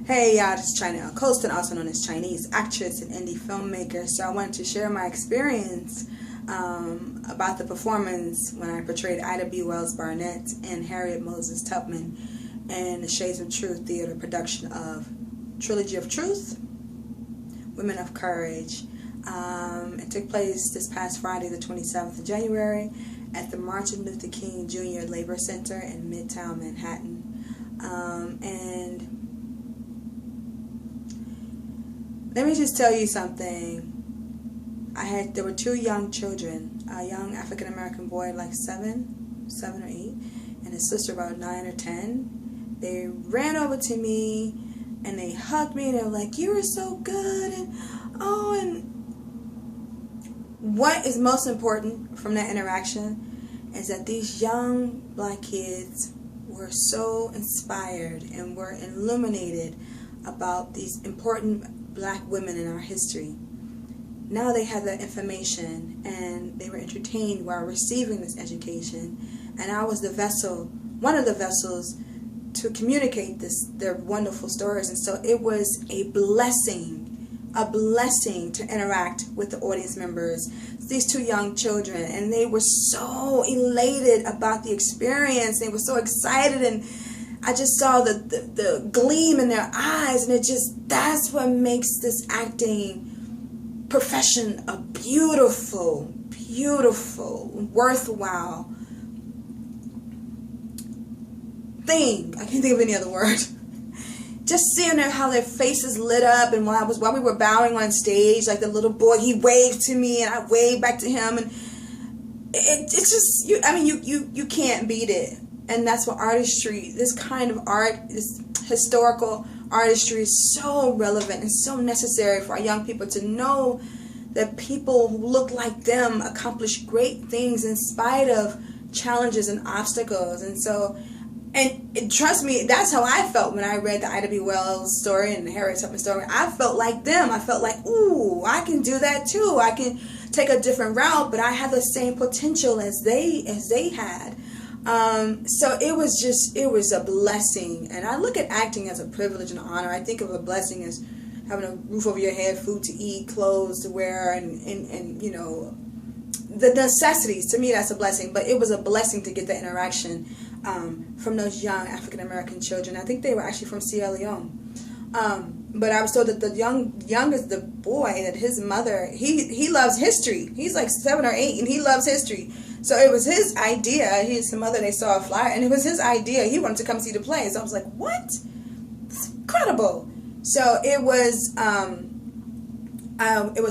Hey y'all, this is China Colston, also known as Chinese actress and indie filmmaker. So I wanted to share my experience about the performance when I portrayed Ida B. Wells Barnett and Harriet Moses Tubman in the Shades of Truth theater production of Trilogy of Truth, Women of Courage. It took place this past Friday, the 27th of January, at the Martin Luther King Jr. Labor Center in Midtown Manhattan. And let me just tell you something. There were two young children, a young African American boy like seven or 8, and his sister about 9 or 10. They ran over to me and they hugged me and they were like, "You were so good," and what is most important from that interaction is that these young black kids were so inspired and were illuminated about these important black women in our history. Now they had that information and they were entertained while receiving this education, and I was the vessel, one of the vessels, to communicate their wonderful stories. And so it was a blessing to interact with the audience members, these two young children, and they were so elated about the experience. They were so excited, and I just saw the gleam in their eyes, and that's what makes this acting profession a beautiful, worthwhile thing. I can't think of any other word. Just seeing how their faces lit up, and while we were bowing on stage, like the little boy, he waved to me and I waved back to him, and it's just you can't beat it. And that's what artistry, this kind of art, this historical artistry, is so relevant and so necessary for our young people to know that people who look like them accomplish great things in spite of challenges and obstacles. And trust me, that's how I felt when I read the Ida B. Wells story and the Harriet Tubman story. I felt like them. I felt like, ooh, I can do that too. I can take a different route, but I have the same potential as they had. So it was a blessing. And I look at acting as a privilege and honor. I think of a blessing as having a roof over your head, food to eat, clothes to wear, and you know, the necessities. To me, that's a blessing. But it was a blessing to get the interaction from those young African American children. I think they were actually from Sierra Leone. But I was told that the youngest, the boy, that his mother, he loves history. He's like 7 or 8, and he loves history. So it was his idea. His mother, they saw a flyer, and it was his idea. He wanted to come see the play. So I was like, what? It's incredible. So it was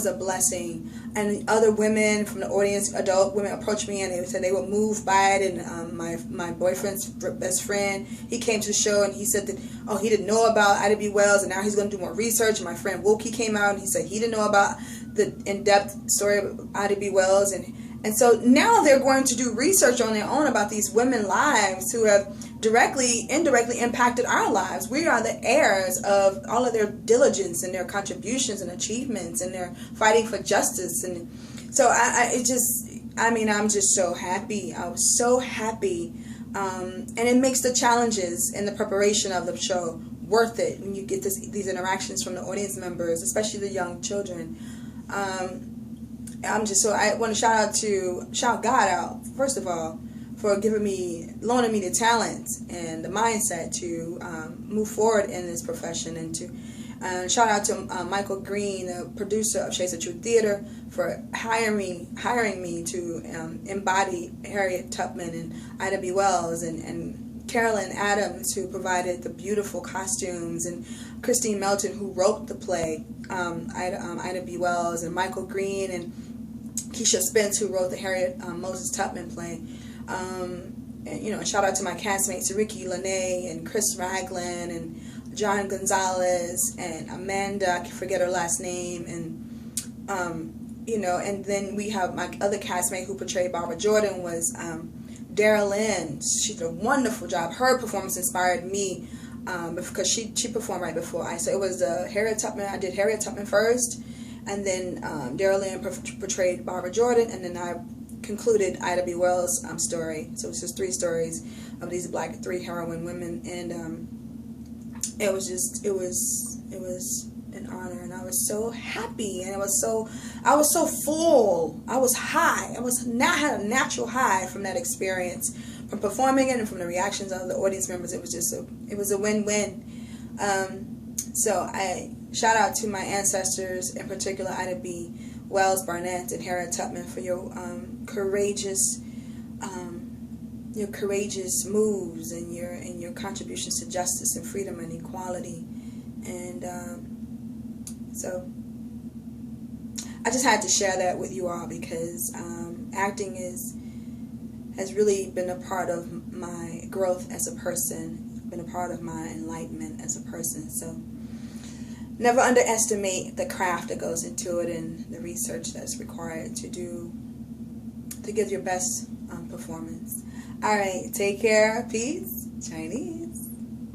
a blessing. And other women from the audience, adult women, approached me and they said they were moved by it. And my boyfriend's best friend, he came to the show and he said that, he didn't know about Ida B. Wells, and now he's going to do more research. And my friend Wilkie came out and he said he didn't know about the in-depth story of Ida B. Wells. And so now they're going to do research on their own about these women's lives who have directly, indirectly impacted our lives. We are the heirs of all of their diligence and their contributions and achievements and their fighting for justice. And so I'm just so happy. I was so happy. And it makes the challenges and the preparation of the show worth it when you get these interactions from the audience members, especially the young children. I want to shout God out, first of all, for loaning me the talent and the mindset to move forward in this profession, and to shout out to Michael Green, the producer of Shades of Truth Theater, for hiring me to embody Harriet Tubman and Ida B. Wells, and Carolyn Adams, who provided the beautiful costumes, and Christine Melton, who wrote the play, Ida B. Wells, and Michael Green, and Keisha Spence, who wrote the Harriet Moses Tubman play. And shout out to my castmates, Ricky Lene and Chris Ragland and John Gonzalez and Amanda, I can forget her last name, and then we have my other castmate who portrayed Barbara Jordan was Dara Lynn. She did a wonderful job. Her performance inspired me because she performed right before I. So it was Harriet Tubman. I did Harriet Tubman first, and then Dara Lynn portrayed Barbara Jordan, and then I concluded Ida B. Wells' story. So it's just 3 stories of these three heroine women, and it was just, it was an honor, and I was so happy, and I was so full. I was high. Had a natural high from that experience, from performing it and from the reactions of the audience members. It was just a win-win. So I shout out to my ancestors, in particular Ida B. Wells Barnett and Harriet Tubman, for your courageous moves and your contributions to justice and freedom and equality. And so I just had to share that with you all, because acting has really been a part of my growth as a person, been a part of my enlightenment as a person. So never underestimate the craft that goes into it and the research that's required to give your best performance. All right, take care. Peace. Chinese.